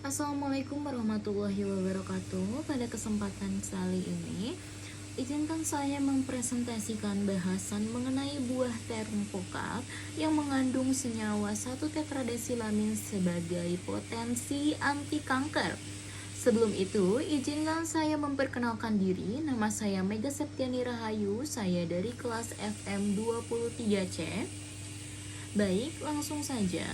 Assalamualaikum warahmatullahi wabarakatuh. Pada kesempatan kali ini, izinkan saya mempresentasikan bahasan mengenai buah terung pokal yang mengandung senyawa 1-tetradesilamin sebagai potensi anti kanker. Sebelum itu, izinkan saya memperkenalkan diri. Nama saya Mega Septiani Rahayu, saya dari kelas FM 23C. Baik, langsung saja.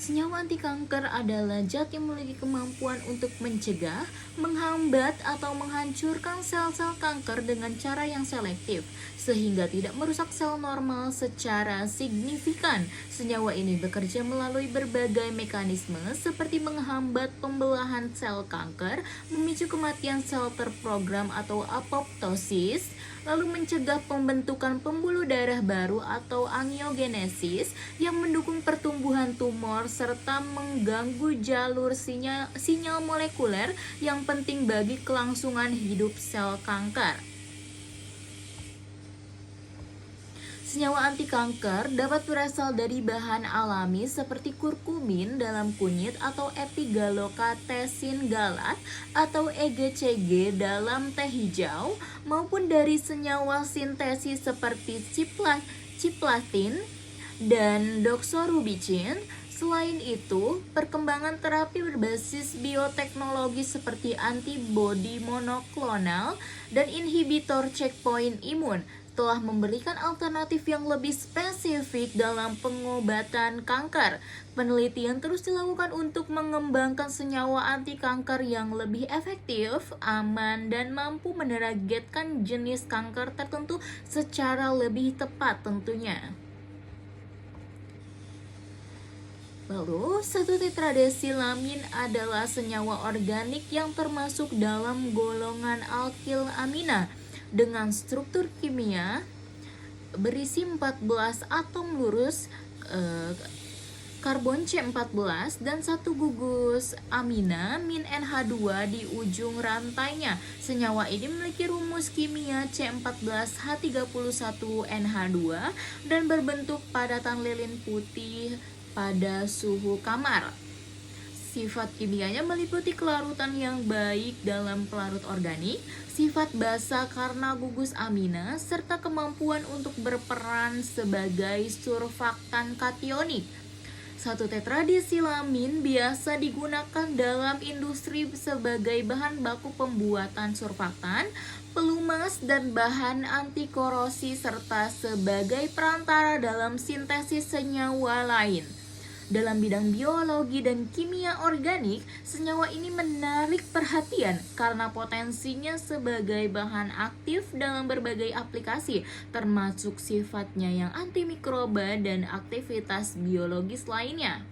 Senyawa anti kanker adalah zat yang memiliki kemampuan untuk mencegah, menghambat, atau menghancurkan sel-sel kanker dengan cara yang selektif, sehingga tidak merusak sel normal secara signifikan. Senyawa ini bekerja melalui berbagai mekanisme seperti menghambat pembelahan sel kanker, memicu kematian sel terprogram atau apoptosis, lalu mencegah pembentukan pembuluh darah baru atau angiogenesis yang mendukung pertumbuhan tumor serta mengganggu jalur sinyal molekuler yang penting bagi kelangsungan hidup sel kanker. Senyawa anti kanker dapat berasal dari bahan alami seperti kurkumin dalam kunyit atau epigalokatesin galat atau EGCG dalam teh hijau, maupun dari senyawa sintesis seperti ciplatin dan doxorubicin. Selain itu, perkembangan terapi berbasis bioteknologi seperti antibodi monoklonal dan inhibitor checkpoint imun telah memberikan alternatif yang lebih spesifik dalam pengobatan kanker. Penelitian terus dilakukan untuk mengembangkan senyawa anti kanker yang lebih efektif, aman, dan mampu menargetkan jenis kanker tertentu secara lebih tepat tentunya. Lalu, 1-tetradesilamin adalah senyawa organik yang termasuk dalam golongan alkil amina dengan struktur kimia berisi 14 atom lurus karbon C14 dan satu gugus amina min NH2 di ujung rantainya. Senyawa ini memiliki rumus kimia C14H31NH2 dan berbentuk padatan lilin putih pada suhu kamar. Sifat kimianya meliputi kelarutan yang baik dalam pelarut organik, sifat basa karena gugus amina, serta kemampuan untuk berperan sebagai surfaktan kationik. 1-tetradesilamin biasa digunakan dalam industri sebagai bahan baku pembuatan surfaktan, pelumas, dan bahan anti korosi, serta sebagai perantara dalam sintesis senyawa lain. Dalam bidang biologi dan kimia organik, senyawa ini menarik perhatian karena potensinya sebagai bahan aktif dalam berbagai aplikasi, termasuk sifatnya yang antimikroba dan aktivitas biologis lainnya.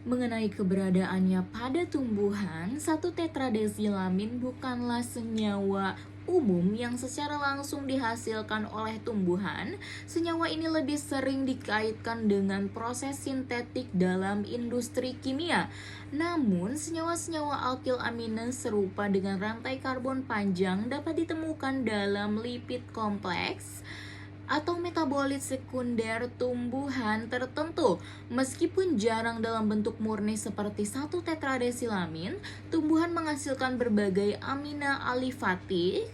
Mengenai keberadaannya pada tumbuhan, 1-tetradesilamin bukanlah senyawa umum yang secara langsung dihasilkan oleh tumbuhan. Senyawa ini lebih sering dikaitkan dengan proses sintetik dalam industri kimia. Namun, senyawa-senyawa alkil amina serupa dengan rantai karbon panjang dapat ditemukan dalam lipid kompleks atau metabolit sekunder tumbuhan tertentu. Meskipun jarang dalam bentuk murni seperti 1-tetradesilamin, tumbuhan menghasilkan berbagai amina alifatik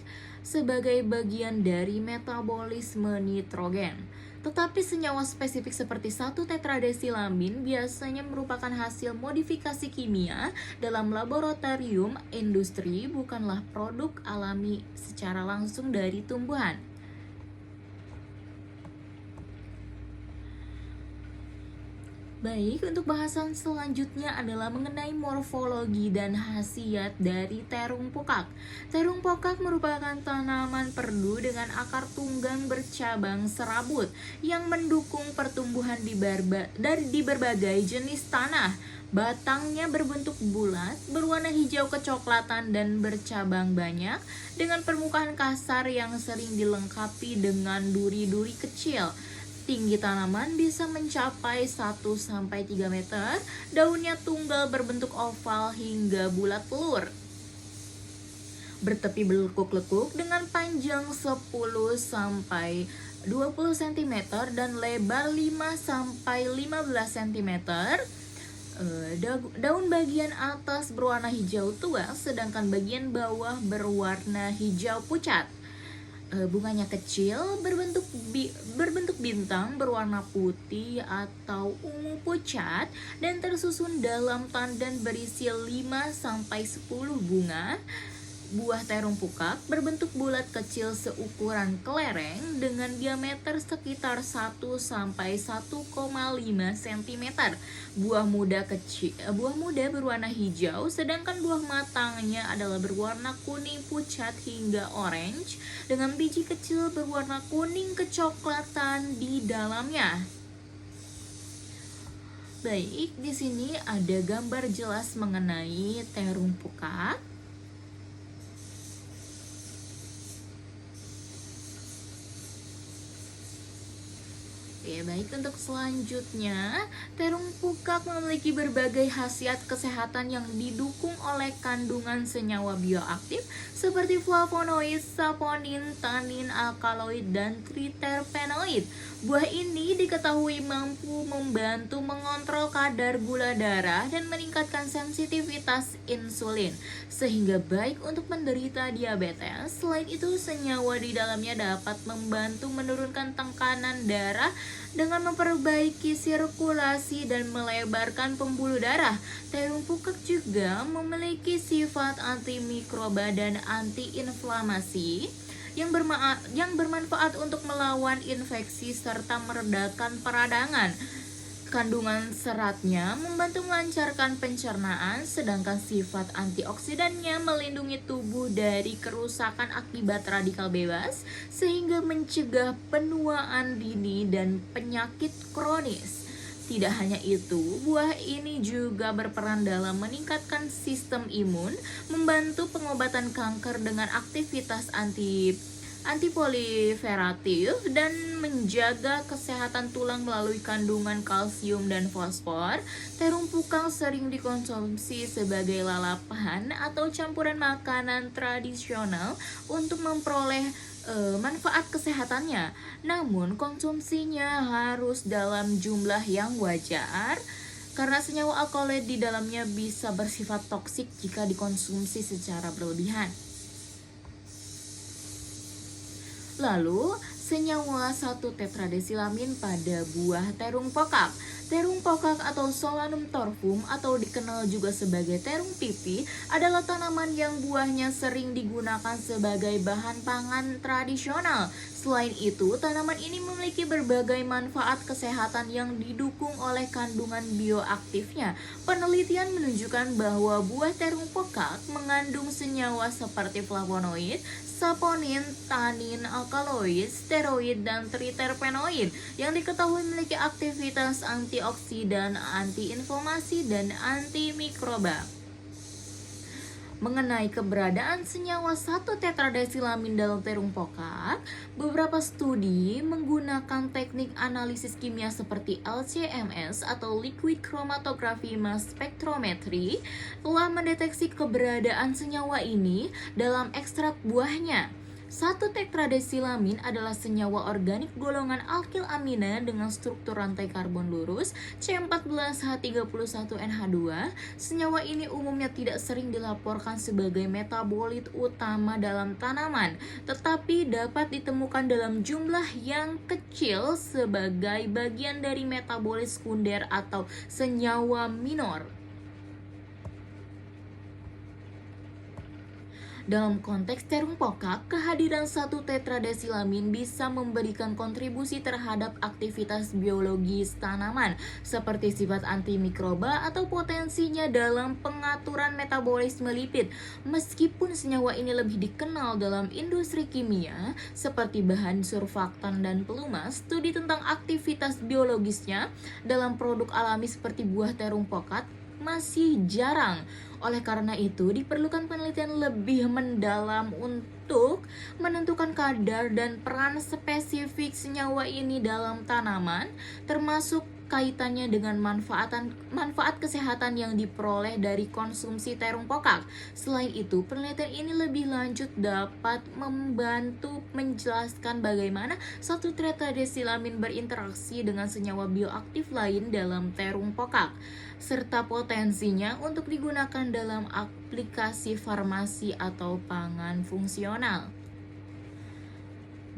sebagai bagian dari metabolisme nitrogen. Tetapi senyawa spesifik seperti 1-tetradesilamin biasanya merupakan hasil modifikasi kimia dalam laboratorium industri, bukanlah produk alami secara langsung dari tumbuhan. Baik, untuk bahasan selanjutnya adalah mengenai morfologi dan khasiat dari terung pokak. Terung pokak merupakan tanaman perdu dengan akar tunggang bercabang serabut yang mendukung pertumbuhan di berbagai jenis tanah. Batangnya berbentuk bulat, berwarna hijau kecoklatan dan bercabang banyak, dengan permukaan kasar yang sering dilengkapi dengan duri-duri kecil. Tinggi tanaman bisa mencapai 1-3 meter, daunnya tunggal berbentuk oval hingga bulat telur. Bertepi berlekuk-lekuk dengan panjang 10-15 20 cm dan lebar 5 sampai 15 cm. Daun bagian atas berwarna hijau tua, sedangkan bagian bawah berwarna hijau pucat. Bunganya kecil, berbentuk bintang, berwarna putih atau ungu pucat, dan tersusun dalam tandan berisi 5 sampai 10 bunga. Buah terung pukak berbentuk bulat kecil seukuran kelereng dengan diameter sekitar 1 sampai 1,5 cm. Buah muda berwarna hijau, sedangkan buah matangnya adalah berwarna kuning pucat hingga orange dengan biji kecil berwarna kuning kecoklatan di dalamnya. Baik, di sini ada gambar jelas mengenai terung pukak. Oke, baik, untuk selanjutnya, terung pukak memiliki berbagai khasiat kesehatan yang didukung oleh kandungan senyawa bioaktif seperti flavonoid, saponin, tanin, alkaloid, dan triterpenoid. Buah ini diketahui mampu membantu mengontrol kadar gula darah dan meningkatkan sensitivitas insulin, sehingga baik untuk penderita diabetes. Selain itu, senyawa di dalamnya dapat membantu menurunkan tekanan darah dengan memperbaiki sirkulasi dan melebarkan pembuluh darah. Terung pukak juga memiliki sifat antimikroba dan antiinflamasi yang bermanfaat untuk melawan infeksi serta meredakan peradangan. Kandungan seratnya membantu melancarkan pencernaan, sedangkan sifat antioksidannya melindungi tubuh dari kerusakan akibat radikal bebas, sehingga mencegah penuaan dini dan penyakit kronis. Tidak hanya itu, buah ini juga berperan dalam meningkatkan sistem imun, membantu pengobatan kanker dengan aktivitas antiproliferatif, dan menjaga kesehatan tulang melalui kandungan kalsium dan fosfor. Terung pukak sering dikonsumsi sebagai lalapan atau campuran makanan tradisional untuk memperoleh manfaat kesehatannya. Namun konsumsinya harus dalam jumlah yang wajar karena senyawa alkaloid di dalamnya bisa bersifat toksik jika dikonsumsi secara berlebihan. Lalu, senyawa 1-tetradesilamin pada buah terung pukak. Terung pukak atau Solanum torfum atau dikenal juga sebagai terung pipi adalah tanaman yang buahnya sering digunakan sebagai bahan pangan tradisional. Selain itu, tanaman ini memiliki berbagai manfaat kesehatan yang didukung oleh kandungan bioaktifnya. Penelitian menunjukkan bahwa buah terung pukak mengandung senyawa seperti flavonoid, saponin, tanin, alkaloid, steroid, dan triterpenoid yang diketahui memiliki aktivitas antioksidan, antiinflamasi, dan antimikroba. Mengenai keberadaan senyawa 1-tetradesilamin dalam terung pukak, beberapa studi menggunakan teknik analisis kimia seperti LC-MS atau Liquid Chromatography Mass Spectrometry telah mendeteksi keberadaan senyawa ini dalam ekstrak buahnya. 1-tetradesilamin adalah senyawa organik golongan alkil amina dengan struktur rantai karbon lurus C14H31NH2. Senyawa ini umumnya tidak sering dilaporkan sebagai metabolit utama dalam tanaman, tetapi dapat ditemukan dalam jumlah yang kecil sebagai bagian dari metabolit sekunder atau senyawa minor. Dalam konteks terung pukak, kehadiran 1-tetradesilamin bisa memberikan kontribusi terhadap aktivitas biologis tanaman, seperti sifat antimikroba atau potensinya dalam pengaturan metabolisme lipid. Meskipun senyawa ini lebih dikenal dalam industri kimia, seperti bahan surfaktan dan pelumas, studi tentang aktivitas biologisnya dalam produk alami seperti buah terung pukak masih jarang. Oleh karena itu, diperlukan penelitian lebih mendalam untuk menentukan kadar dan peran spesifik senyawa ini dalam tanaman, termasuk kaitannya dengan manfaat kesehatan yang diperoleh dari konsumsi terung pokak. Selain itu, penelitian ini lebih lanjut dapat membantu menjelaskan bagaimana satu tetradesilamin berinteraksi dengan senyawa bioaktif lain dalam terung pokak, serta potensinya untuk digunakan dalam aplikasi farmasi atau pangan fungsional.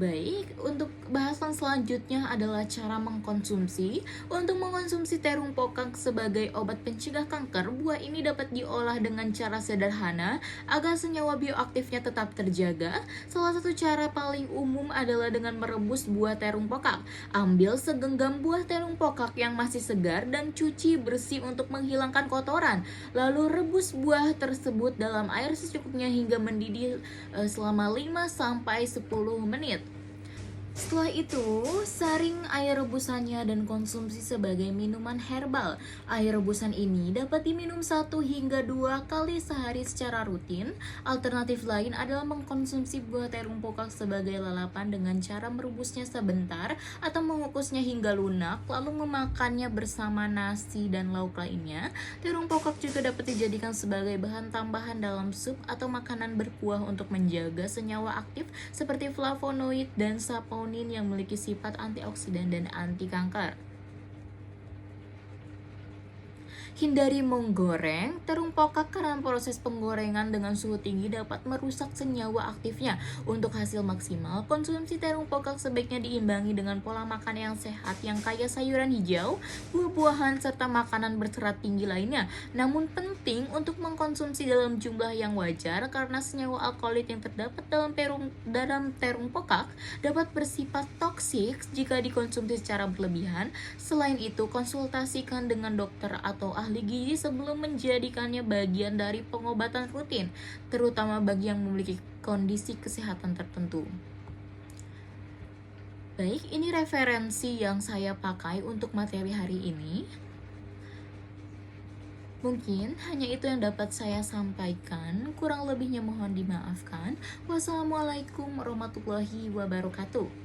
Baik, untuk bahasan selanjutnya adalah cara mengkonsumsi. Untuk mengkonsumsi terung pokak sebagai obat pencegah kanker, buah ini dapat diolah dengan cara sederhana agar senyawa bioaktifnya tetap terjaga. Salah satu cara paling umum adalah dengan merebus buah terung pokak. Ambil segenggam buah terung pokak yang masih segar dan cuci bersih untuk menghilangkan kotoran. Lalu rebus buah tersebut dalam air secukupnya hingga mendidih selama 5-10 menit. Setelah itu, saring air rebusannya dan konsumsi sebagai minuman herbal. Air rebusan ini dapat diminum 1 hingga 2 kali sehari secara rutin. Alternatif lain adalah mengkonsumsi buah terung pokak sebagai lalapan dengan cara merebusnya sebentar atau mengukusnya hingga lunak, lalu memakannya bersama nasi dan lauk lainnya. Terung pokak juga dapat dijadikan sebagai bahan tambahan dalam sup atau makanan berkuah untuk menjaga senyawa aktif seperti flavonoid dan saponin yang memiliki sifat antioksidan dan anti kanker. Hindari menggoreng terung pokak karena proses penggorengan dengan suhu tinggi dapat merusak senyawa aktifnya. Untuk hasil maksimal, konsumsi terung pokak sebaiknya diimbangi dengan pola makan yang sehat yang kaya sayuran hijau, buah-buahan, serta makanan berserat tinggi lainnya. Namun penting untuk mengkonsumsi dalam jumlah yang wajar karena senyawa alkaloid yang terdapat dalam terung pokak dapat bersifat toksik jika dikonsumsi secara berlebihan. Selain itu, konsultasikan dengan dokter atau ahli gizi sebelum menjadikannya bagian dari pengobatan rutin, terutama bagi yang memiliki kondisi kesehatan tertentu. Baik, ini referensi yang saya pakai untuk materi hari ini. Mungkin hanya itu yang dapat saya sampaikan, kurang lebihnya mohon dimaafkan. Wassalamualaikum warahmatullahi wabarakatuh.